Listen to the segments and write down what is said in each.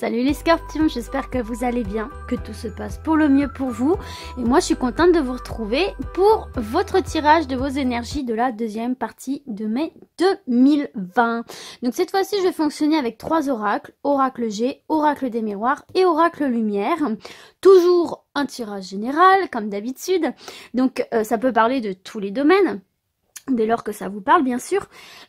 Salut les scorpions, j'espère que vous allez bien, que tout se passe pour le mieux pour vous. Et moi je suis contente de vous retrouver pour votre tirage de vos énergies de la deuxième partie de mai 2020. Donc cette fois-ci je vais fonctionner avec 3 oracles, oracle G, oracle des miroirs et oracle lumière. Toujours un tirage général comme d'habitude, donc ça peut parler de tous les domaines. Dès lors que ça vous parle bien sûr,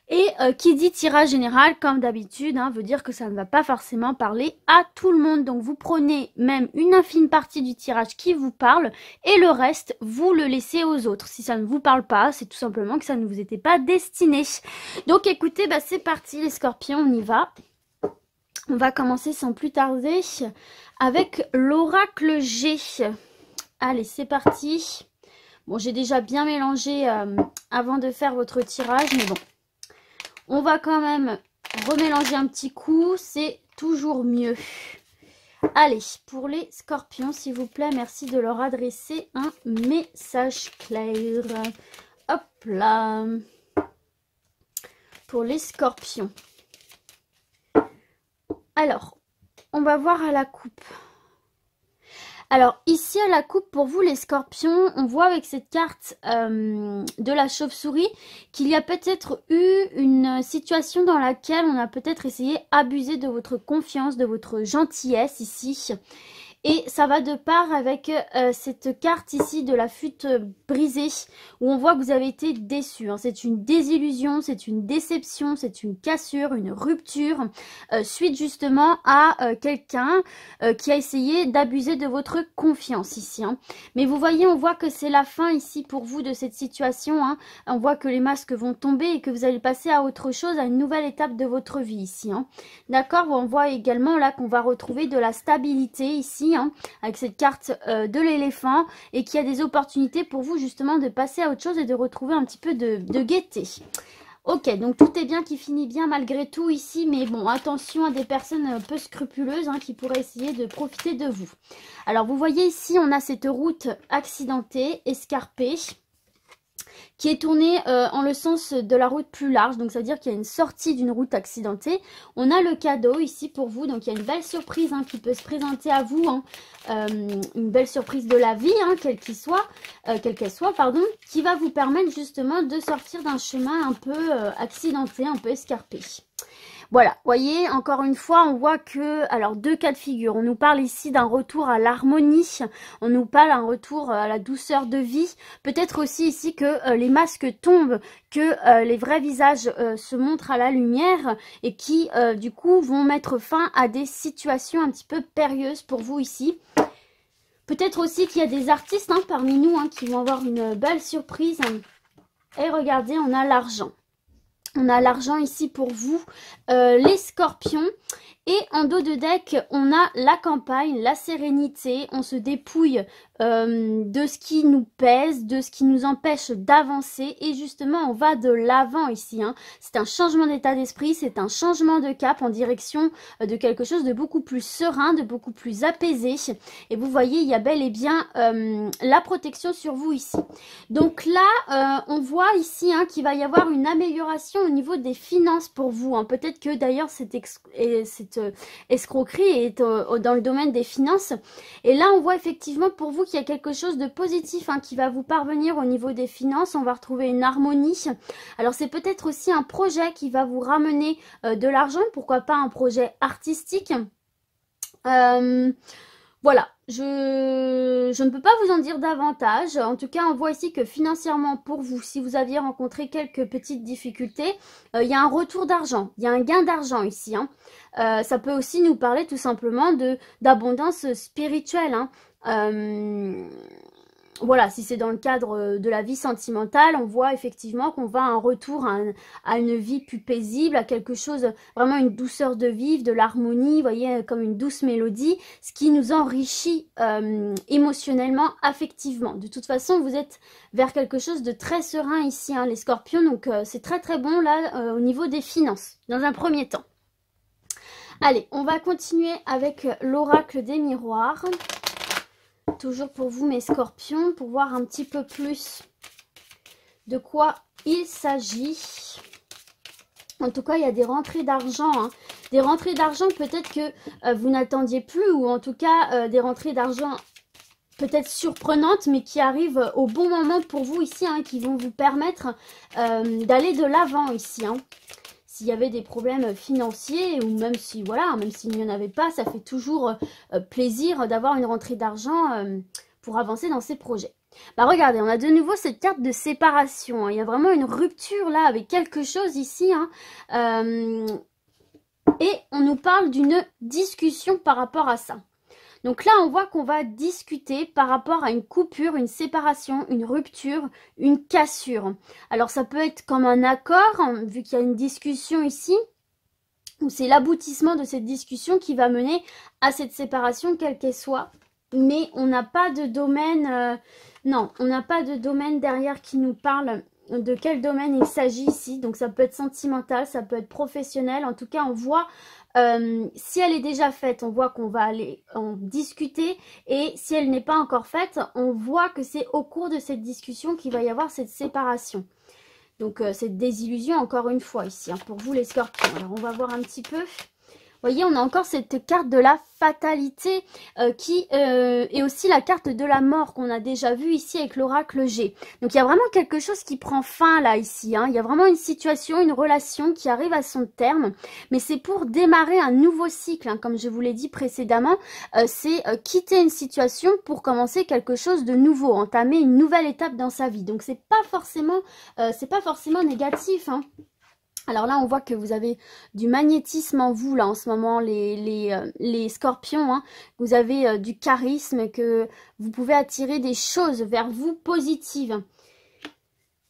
et qui dit tirage général comme d'habitude veut dire que ça ne va pas forcément parler à tout le monde, donc vous prenez même une infime partie du tirage qui vous parle et le reste vous le laissez aux autres. Si ça ne vous parle pas, c'est tout simplement que ça ne vous était pas destiné. Donc écoutez, c'est parti les scorpions, on y va. On va commencer sans plus tarder avec l'oracle G. Allez, c'est parti. Bon, j'ai déjà bien mélangé avant de faire votre tirage, mais bon. On va quand même remélanger un petit coup, c'est toujours mieux. Allez, pour les scorpions, s'il vous plaît, merci de leur adresser un message clair. Hop là. Pour les scorpions. Alors, on va voir à la coupe. Alors ici à la coupe pour vous les scorpions, on voit avec cette carte de la chauve-souris qu'il y a peut-être eu une situation dans laquelle on a peut-être essayé d'abuser de votre confiance, de votre gentillesse ici. Et ça va de part avec cette carte ici de la fuite brisée où on voit que vous avez été déçu. C'est une désillusion, c'est une déception, c'est une cassure, une rupture suite justement à quelqu'un qui a essayé d'abuser de votre confiance ici. Mais vous voyez, on voit que c'est la fin ici pour vous de cette situation. On voit que les masques vont tomber et que vous allez passer à autre chose, à une nouvelle étape de votre vie ici. D'accord, on voit également là qu'on va retrouver de la stabilité ici. Avec cette carte de l'éléphant et qu'il y a des opportunités pour vous justement de passer à autre chose et de retrouver un petit peu de gaieté. Ok, donc tout est bien qui finit bien malgré tout ici, mais bon, attention à des personnes peu scrupuleuses qui pourraient essayer de profiter de vous. Alors vous voyez ici, on a cette route accidentée, escarpée, qui est tournée en le sens de la route plus large, donc ça veut dire qu'il y a une sortie d'une route accidentée. On a le cadeau ici pour vous, donc il y a une belle surprise qui peut se présenter à vous, une belle surprise de la vie, quelle qu'elle soit, pardon, qui va vous permettre justement de sortir d'un chemin un peu accidenté, un peu escarpé. Voilà, voyez, encore une fois, on voit que, alors 2 cas de figure, on nous parle ici d'un retour à l'harmonie, on nous parle d'un retour à la douceur de vie, peut-être aussi ici que les masques tombent, que les vrais visages se montrent à la lumière et qui, du coup, vont mettre fin à des situations un petit peu périlleuses pour vous ici. Peut-être aussi qu'il y a des artistes parmi nous qui vont avoir une belle surprise. Et regardez, on a l'argent. On a l'argent ici pour vous, les scorpions. Et en dos de deck, on a la campagne, la sérénité. On se dépouille de ce qui nous pèse, de ce qui nous empêche d'avancer. Et justement, on va de l'avant ici. C'est un changement d'état d'esprit, c'est un changement de cap en direction de quelque chose de beaucoup plus serein, de beaucoup plus apaisé. Et vous voyez, il y a bel et bien la protection sur vous ici. Donc là, on voit ici qu'il va y avoir une amélioration au niveau des finances pour vous. Peut-être que d'ailleurs cette escroquerie est dans le domaine des finances. Et là, on voit effectivement pour vous qu'il y a quelque chose de positif qui va vous parvenir au niveau des finances. On va retrouver une harmonie. Alors, c'est peut-être aussi un projet qui va vous ramener de l'argent. Pourquoi pas un projet artistique. Voilà, je ne peux pas vous en dire davantage. En tout cas, on voit ici que financièrement pour vous, si vous aviez rencontré quelques petites difficultés, il y a un retour d'argent, il y a un gain d'argent ici. Ça peut aussi nous parler tout simplement d'abondance spirituelle. Voilà, si c'est dans le cadre de la vie sentimentale, on voit effectivement qu'on va à un retour à une vie plus paisible, à quelque chose, vraiment une douceur de vivre, de l'harmonie, vous voyez, comme une douce mélodie, ce qui nous enrichit émotionnellement, affectivement. De toute façon, vous êtes vers quelque chose de très serein ici, les scorpions, donc c'est très très bon là au niveau des finances, dans un premier temps. Allez, on va continuer avec l'oracle des miroirs. Toujours pour vous mes scorpions, pour voir un petit peu plus de quoi il s'agit. En tout cas, il y a des rentrées d'argent Des rentrées d'argent peut-être que vous n'attendiez plus, ou en tout cas des rentrées d'argent peut-être surprenantes, mais qui arrivent au bon moment pour vous ici, hein, qui vont vous permettre d'aller de l'avant ici. Hein. S'il y avait des problèmes financiers, ou même si, voilà, même s'il n'y en avait pas, ça fait toujours plaisir d'avoir une rentrée d'argent pour avancer dans ses projets. Bah regardez, on a de nouveau cette carte de séparation. Hein. Il y a vraiment une rupture là avec quelque chose ici. Hein. Et on nous parle d'une discussion par rapport à ça. Donc là, on voit qu'on va discuter par rapport à une coupure, une séparation, une rupture, une cassure. Alors ça peut être comme un accord, hein, vu qu'il y a une discussion ici, ou c'est l'aboutissement de cette discussion qui va mener à cette séparation, quelle qu'elle soit. Mais on n'a pas de domaine, non, on n'a pas de domaine derrière qui nous parle de quel domaine il s'agit ici. Donc ça peut être sentimental, ça peut être professionnel. En tout cas, on voit, si elle est déjà faite, on voit qu'on va aller en discuter. Et si elle n'est pas encore faite, on voit que c'est au cours de cette discussion qu'il va y avoir cette séparation. Donc cette désillusion encore une fois ici, hein, pour vous les scorpions. Alors on va voir un petit peu. Vous voyez, on a encore cette carte de la fatalité qui est aussi la carte de la mort qu'on a déjà vue ici avec l'oracle G. Donc il y a vraiment quelque chose qui prend fin là ici. Hein. Il y a vraiment une situation, une relation qui arrive à son terme. Mais c'est pour démarrer un nouveau cycle, hein, comme je vous l'ai dit précédemment. C'est quitter une situation pour commencer quelque chose de nouveau, entamer une nouvelle étape dans sa vie. Donc c'est pas forcément négatif, hein. Alors là, on voit que vous avez du magnétisme en vous, là, en ce moment, les scorpions. Hein. Vous avez du charisme, que vous pouvez attirer des choses vers vous positives.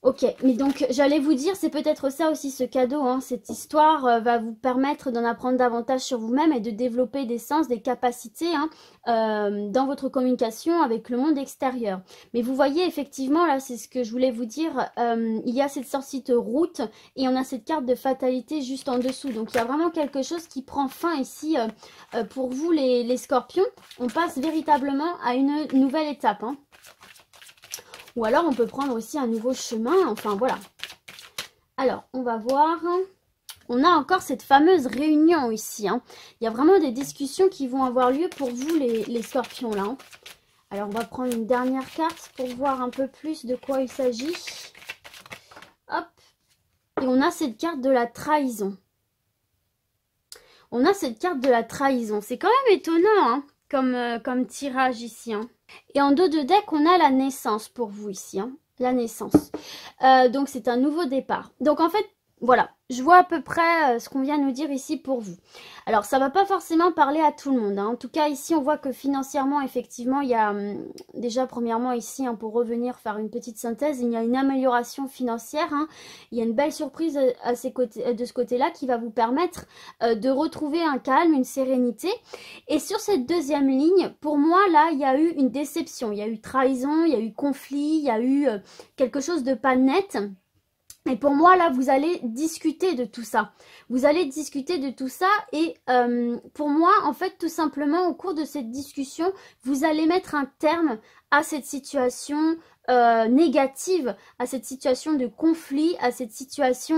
Ok, mais donc j'allais vous dire, c'est peut-être ça aussi ce cadeau, hein. Cette histoire va vous permettre d'en apprendre davantage sur vous-même et de développer des sens, des capacités, hein, dans votre communication avec le monde extérieur. Mais vous voyez effectivement, là c'est ce que je voulais vous dire, il y a cette sortie de route et on a cette carte de fatalité juste en dessous. Donc il y a vraiment quelque chose qui prend fin ici pour vous les scorpions. On passe véritablement à une nouvelle étape, hein. Ou alors, on peut prendre aussi un nouveau chemin. Enfin, voilà. Alors, on va voir. On a encore cette fameuse réunion ici. Hein. Il y a vraiment des discussions qui vont avoir lieu pour vous, les scorpions, là. Hein. Alors, on va prendre une dernière carte pour voir un peu plus de quoi il s'agit. Hop. Et on a cette carte de la trahison. On a cette carte de la trahison. C'est quand même étonnant, hein, comme tirage ici, hein. Et en dos de deck, on a la naissance pour vous ici, hein, la naissance. Donc, c'est un nouveau départ. Donc, en fait, voilà, je vois à peu près ce qu'on vient nous dire ici pour vous. Alors, ça ne va pas forcément parler à tout le monde. Hein. En tout cas, ici, on voit que financièrement, effectivement, il y a déjà, premièrement, ici, hein, pour revenir faire une petite synthèse, il y a une amélioration financière. Hein. Il y a une belle surprise à ces côtés, de ce côté-là qui va vous permettre de retrouver un calme, une sérénité. Et sur cette deuxième ligne, pour moi, là, il y a eu une déception. Il y a eu trahison, il y a eu conflit, il y a eu quelque chose de pas net. Et pour moi, là, vous allez discuter de tout ça. Vous allez discuter de tout ça et pour moi, en fait, tout simplement, au cours de cette discussion, vous allez mettre un terme à cette situation négative, à cette situation de conflit, à cette situation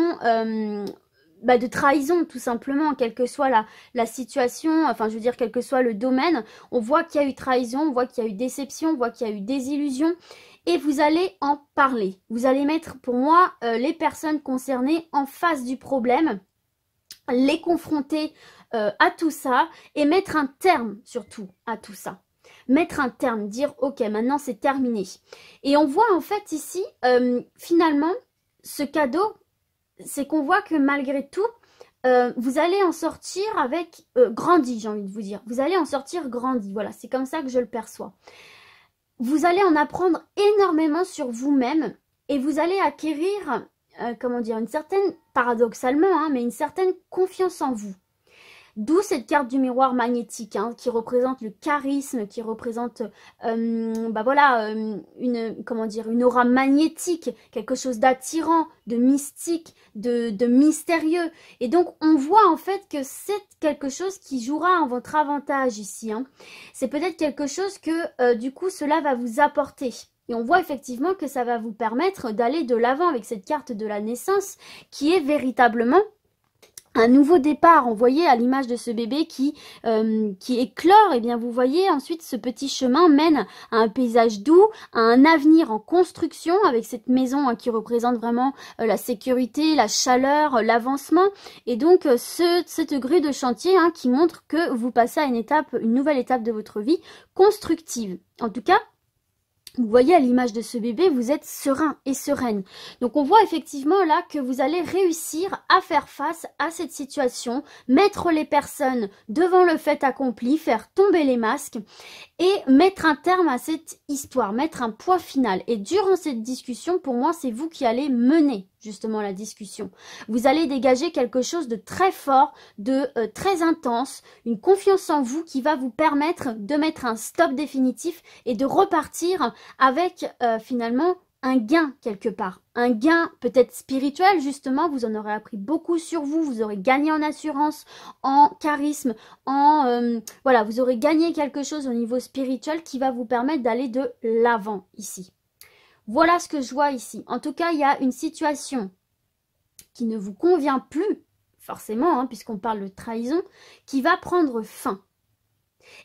de trahison, tout simplement, quelle que soit la situation, enfin, je veux dire, quel que soit le domaine. On voit qu'il y a eu trahison, on voit qu'il y a eu déception, on voit qu'il y a eu désillusion. Et vous allez en parler. Vous allez mettre, pour moi, les personnes concernées en face du problème, les confronter à tout ça et mettre un terme, surtout, à tout ça. Mettre un terme, dire, ok, maintenant c'est terminé. Et on voit en fait ici, finalement, ce cadeau, c'est qu'on voit que malgré tout, vous allez en sortir avec grandi, j'ai envie de vous dire. Vous allez en sortir grandi, voilà, c'est comme ça que je le perçois. Vous allez en apprendre énormément sur vous-même et vous allez acquérir, comment dire, une certaine, paradoxalement, hein, mais une certaine confiance en vous. D'où cette carte du miroir magnétique, hein, qui représente le charisme, qui représente une aura magnétique, quelque chose d'attirant, de mystique, de mystérieux. Et donc on voit en fait que c'est quelque chose qui jouera en votre avantage ici. Hein. C'est peut-être quelque chose que du coup cela va vous apporter. Et on voit effectivement que ça va vous permettre d'aller de l'avant avec cette carte de la naissance qui est véritablement un nouveau départ. On voyait à l'image de ce bébé qui éclore, et bien vous voyez ensuite ce petit chemin mène à un paysage doux, à un avenir en construction avec cette maison hein, qui représente vraiment la sécurité, la chaleur, l'avancement, et donc cette grue de chantier hein, qui montre que vous passez à une nouvelle étape de votre vie constructive. En tout cas, vous voyez à l'image de ce bébé, vous êtes serein et sereine. Donc on voit effectivement là que vous allez réussir à faire face à cette situation, mettre les personnes devant le fait accompli, faire tomber les masques et mettre un terme à cette histoire, mettre un point final. Et durant cette discussion, pour moi, c'est vous qui allez mener justement la discussion. Vous allez dégager quelque chose de très fort, de très intense, une confiance en vous qui va vous permettre de mettre un stop définitif et de repartir avec finalement un gain quelque part. Un gain peut-être spirituel justement, vous en aurez appris beaucoup sur vous, vous aurez gagné en assurance, en charisme, voilà, vous aurez gagné quelque chose au niveau spirituel qui va vous permettre d'aller de l'avant ici. Voilà ce que je vois ici. En tout cas, il y a une situation qui ne vous convient plus, forcément, hein, puisqu'on parle de trahison, qui va prendre fin.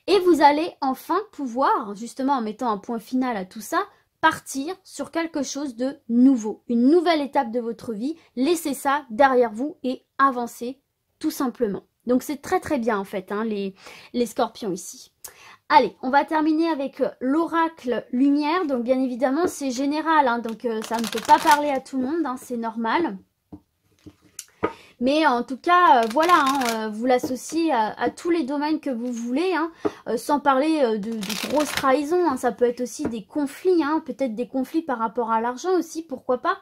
Et vous allez enfin pouvoir, justement en mettant un point final à tout ça, partir sur quelque chose de nouveau, une nouvelle étape de votre vie, laissez ça derrière vous et avancez tout simplement. Donc c'est très très bien en fait, hein, les scorpions ici. Allez, on va terminer avec l'oracle lumière, donc bien évidemment c'est général, hein, donc ça ne peut pas parler à tout le monde, hein, c'est normal. Mais en tout cas, voilà, hein, vous l'associez à tous les domaines que vous voulez, hein, sans parler de grosses trahisons. Hein, ça peut être aussi des conflits, hein, peut-être des conflits par rapport à l'argent aussi, pourquoi pas.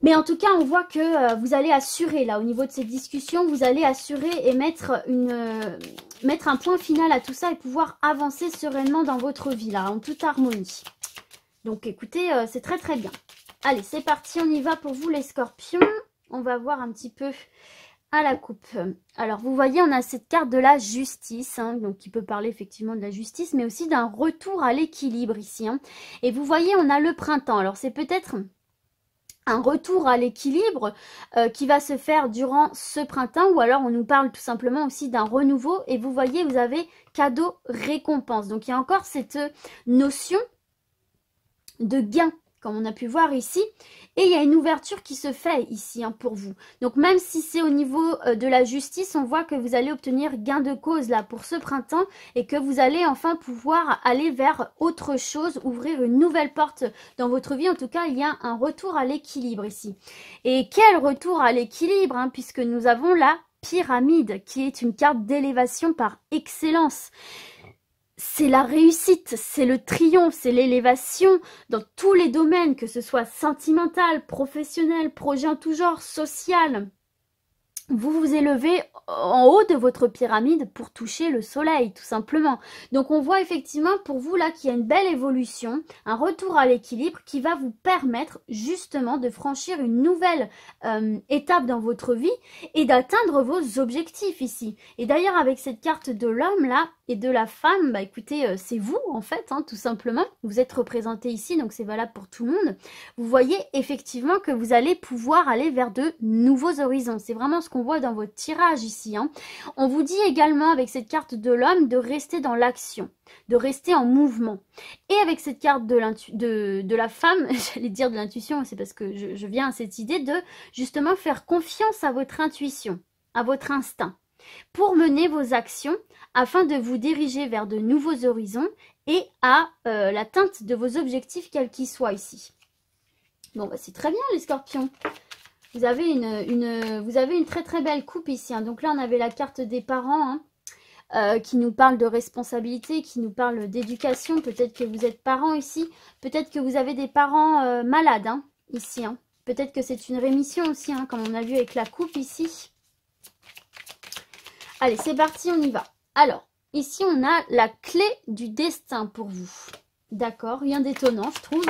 Mais en tout cas, on voit que vous allez assurer, là, au niveau de ces discussions, vous allez assurer et mettre un point final à tout ça et pouvoir avancer sereinement dans votre vie, là, en toute harmonie. Donc, écoutez, c'est très très bien. Allez, c'est parti, on y va pour vous les scorpions. On va voir un petit peu à la coupe. Alors, vous voyez, on a cette carte de la justice, hein, donc qui peut parler effectivement de la justice, mais aussi d'un retour à l'équilibre ici. Hein. Et vous voyez, on a le printemps. Alors, c'est peut-être un retour à l'équilibre qui va se faire durant ce printemps, ou alors on nous parle tout simplement aussi d'un renouveau. Et vous voyez, vous avez cadeau récompense. Donc, il y a encore cette notion de gain, comme on a pu voir ici, et il y a une ouverture qui se fait ici hein, pour vous. Donc même si c'est au niveau de la justice, on voit que vous allez obtenir gain de cause là pour ce printemps et que vous allez enfin pouvoir aller vers autre chose, ouvrir une nouvelle porte dans votre vie. En tout cas, il y a un retour à l'équilibre ici. Et quel retour à l'équilibre hein, puisque nous avons la pyramide qui est une carte d'élévation par excellence. C'est la réussite, c'est le triomphe, c'est l'élévation dans tous les domaines, que ce soit sentimental, professionnel, projet en tout genre, social. Vous vous élevez en haut de votre pyramide pour toucher le soleil, tout simplement. Donc on voit effectivement pour vous là qu'il y a une belle évolution, un retour à l'équilibre qui va vous permettre justement de franchir une nouvelle étape dans votre vie et d'atteindre vos objectifs ici. Et d'ailleurs avec cette carte de l'homme là et de la femme, bah écoutez, c'est vous en fait, hein, tout simplement. Vous êtes représenté ici, donc c'est valable pour tout le monde. Vous voyez effectivement que vous allez pouvoir aller vers de nouveaux horizons. C'est vraiment ce qu'on voit dans votre tirage ici. Hein. On vous dit également avec cette carte de l'homme de rester dans l'action, de rester en mouvement. Et avec cette carte de la femme, j'allais dire de l'intuition, c'est parce que je viens à cette idée de justement faire confiance à votre intuition, à votre instinct, pour mener vos actions afin de vous diriger vers de nouveaux horizons et à l'atteinte de vos objectifs quels qu'ils soient ici. Bon, bah, c'est très bien les scorpions. Vous avez une très très belle coupe ici. Hein. Donc là, on avait la carte des parents hein, qui nous parle de responsabilité, qui nous parle d'éducation. Peut-être que vous êtes parents ici. Peut-être que vous avez des parents malades hein, ici. Hein. Peut-être que c'est une rémission aussi, hein, comme on a vu avec la coupe ici. Allez, c'est parti, on y va. Alors, ici, on a la clé du destin pour vous. D'accord, rien d'étonnant, je trouve.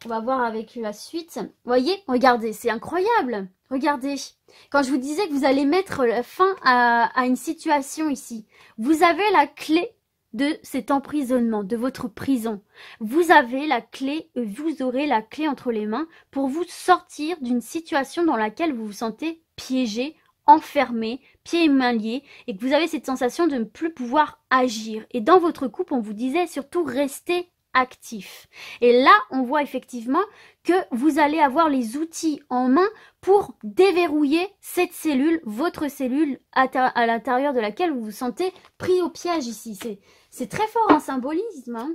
On va voir avec la suite. Vous voyez, regardez, c'est incroyable. Regardez, quand je vous disais que vous allez mettre fin à une situation ici, vous avez la clé de cet emprisonnement, de votre prison. Vous avez la clé, vous aurez la clé entre les mains pour vous sortir d'une situation dans laquelle vous vous sentez piégé, enfermé, pieds et mains liés, et que vous avez cette sensation de ne plus pouvoir agir. Et dans votre couple, on vous disait surtout restez actif. Et là, on voit effectivement que vous allez avoir les outils en main pour déverrouiller cette cellule, votre cellule à l'intérieur de laquelle vous vous sentez pris au piège ici. C'est très fort en symbolisme, hein.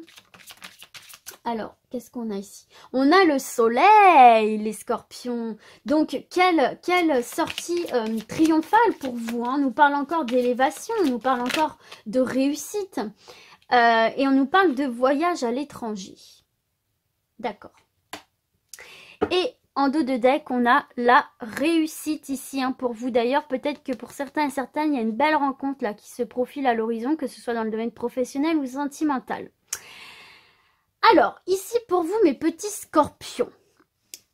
Alors, qu'est-ce qu'on a ici? On a le soleil, les scorpions. Donc, quelle sortie triomphale pour vous, hein. On nous parle encore d'élévation, on nous parle encore de réussite. Et on nous parle de voyage à l'étranger. D'accord. Et en dos de deck, on a la réussite ici, hein, pour vous. D'ailleurs, peut-être que pour certains et certaines, il y a une belle rencontre là qui se profile à l'horizon, que ce soit dans le domaine professionnel ou sentimental. Alors, ici pour vous, mes petits scorpions,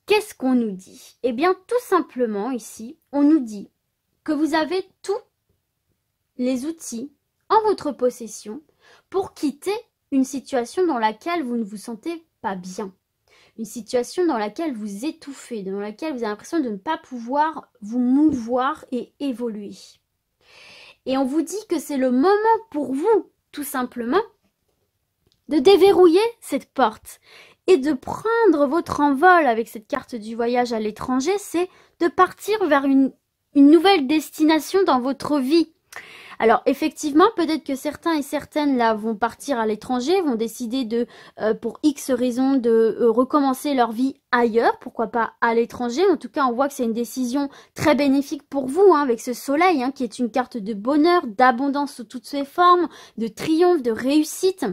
qu'est-ce qu'on nous dit? Eh bien, tout simplement, ici, on nous dit que vous avez tous les outils en votre possession pour quitter une situation dans laquelle vous ne vous sentez pas bien. Une situation dans laquelle vous étouffez, dans laquelle vous avez l'impression de ne pas pouvoir vous mouvoir et évoluer. Et on vous dit que c'est le moment pour vous, tout simplement, de déverrouiller cette porte et de prendre votre envol avec cette carte du voyage à l'étranger, c'est de partir vers une nouvelle destination dans votre vie. Alors effectivement, peut-être que certains et certaines là vont partir à l'étranger, vont décider de, pour X raisons, de recommencer leur vie ailleurs, pourquoi pas à l'étranger. En tout cas, on voit que c'est une décision très bénéfique pour vous, hein, avec ce soleil, hein, qui est une carte de bonheur, d'abondance sous toutes ses formes, de triomphe, de réussite.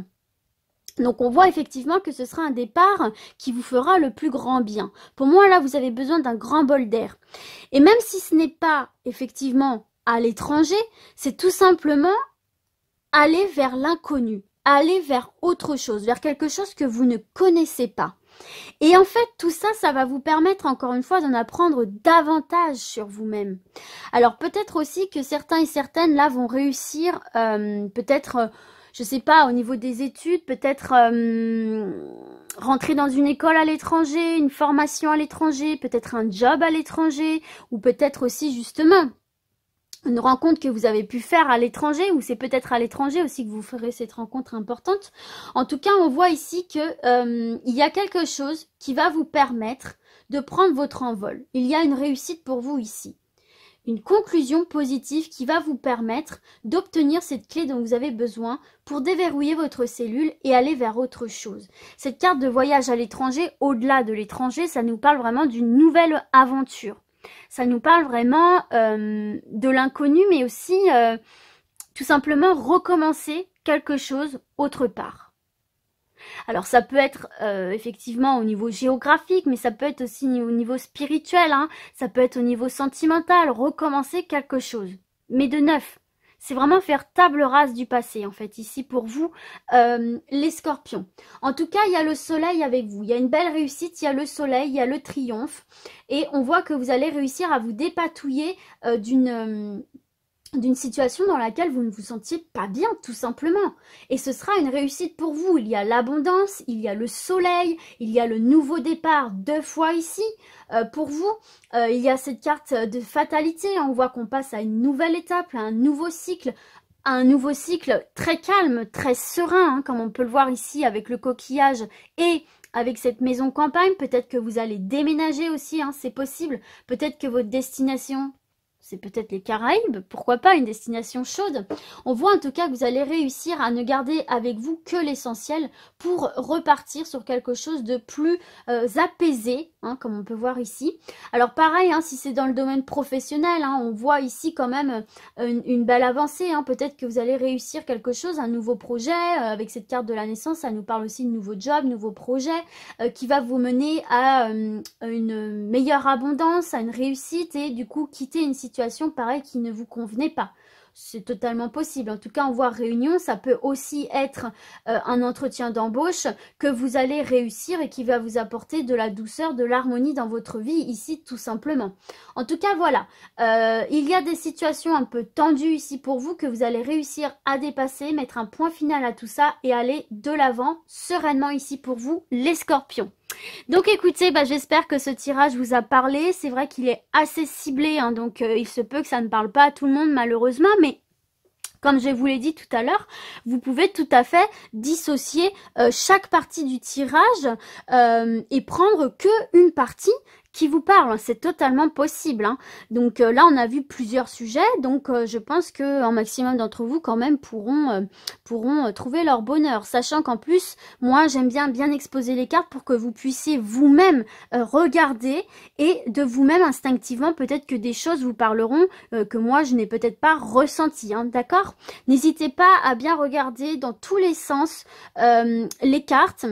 Donc on voit effectivement que ce sera un départ qui vous fera le plus grand bien. Pour moi, là, vous avez besoin d'un grand bol d'air. Et même si ce n'est pas effectivement à l'étranger, c'est tout simplement aller vers l'inconnu, aller vers autre chose, vers quelque chose que vous ne connaissez pas. Et en fait, tout ça, ça va vous permettre encore une fois d'en apprendre davantage sur vous-même. Alors peut-être aussi que certains et certaines là vont réussir, peut-être... je sais pas, au niveau des études, peut-être rentrer dans une école à l'étranger, une formation à l'étranger, peut-être un job à l'étranger, ou peut-être aussi justement une rencontre que vous avez pu faire à l'étranger, ou c'est peut-être à l'étranger aussi que vous ferez cette rencontre importante. En tout cas, on voit ici que il y a quelque chose qui va vous permettre de prendre votre envol. Il y a une réussite pour vous ici. Une conclusion positive qui va vous permettre d'obtenir cette clé dont vous avez besoin pour déverrouiller votre cellule et aller vers autre chose. Cette carte de voyage à l'étranger, au-delà de l'étranger, ça nous parle vraiment d'une nouvelle aventure. Ça nous parle vraiment de l'inconnu, mais aussi tout simplement recommencer quelque chose autre part. Alors ça peut être effectivement au niveau géographique, mais ça peut être aussi au niveau spirituel, hein. Ça peut être au niveau sentimental, recommencer quelque chose, mais de neuf. C'est vraiment faire table rase du passé en fait, ici pour vous, les scorpions. En tout cas, il y a le soleil avec vous, il y a une belle réussite, il y a le soleil, il y a le triomphe, et on voit que vous allez réussir à vous dépatouiller d'une situation dans laquelle vous ne vous sentiez pas bien, tout simplement. Et ce sera une réussite pour vous. Il y a l'abondance, il y a le soleil, il y a le nouveau départ 2 fois ici. Pour vous, il y a cette carte de fatalité. On voit qu'on passe à une nouvelle étape, à un nouveau cycle très calme, très serein, hein, comme on peut le voir ici avec le coquillage et avec cette maison campagne. Peut-être que vous allez déménager aussi, hein, c'est possible. Peut-être que votre destination... c'est peut-être les Caraïbes, pourquoi pas une destination chaude. On voit en tout cas que vous allez réussir à ne garder avec vous que l'essentiel pour repartir sur quelque chose de plus apaisé, hein, comme on peut voir ici. Alors pareil, hein, si c'est dans le domaine professionnel, hein, on voit ici quand même une belle avancée. Hein. Peut-être que vous allez réussir quelque chose, un nouveau projet. Avec cette carte de la naissance, ça nous parle aussi de nouveau job, nouveau projet qui va vous mener à une meilleure abondance, à une réussite et du coup quitter une situation pareil qui ne vous convenait pas. C'est totalement possible. En tout cas, on voit réunion, ça peut aussi être un entretien d'embauche que vous allez réussir et qui va vous apporter de la douceur, de l'harmonie dans votre vie ici, tout simplement. En tout cas, voilà. Il y a des situations un peu tendues ici pour vous que vous allez réussir à dépasser, mettre un point final à tout ça et aller de l'avant sereinement ici pour vous, les scorpions. Donc écoutez, bah, j'espère que ce tirage vous a parlé. C'est vrai qu'il est assez ciblé, hein, donc il se peut que ça ne parle pas à tout le monde malheureusement, mais comme je vous l'ai dit tout à l'heure, vous pouvez tout à fait dissocier chaque partie du tirage et prendre que une partie qui vous parle. C'est totalement possible, hein. Donc là, on a vu plusieurs sujets, donc je pense que un maximum d'entre vous quand même pourront trouver leur bonheur. Sachant qu'en plus, moi, j'aime bien exposer les cartes pour que vous puissiez vous-même regarder et de vous-même instinctivement, peut-être que des choses vous parleront que moi, je n'ai peut-être pas ressenti, hein, d'accord? N'hésitez pas à bien regarder dans tous les sens les cartes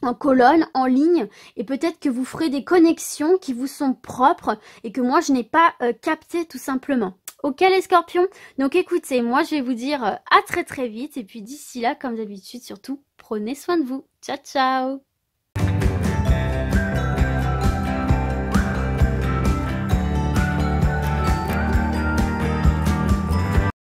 en colonne, en ligne, et peut-être que vous ferez des connexions qui vous sont propres et que moi je n'ai pas capté tout simplement. Ok les scorpions? Donc écoutez, moi je vais vous dire à très vite et puis d'ici là, comme d'habitude, surtout prenez soin de vous. Ciao ciao!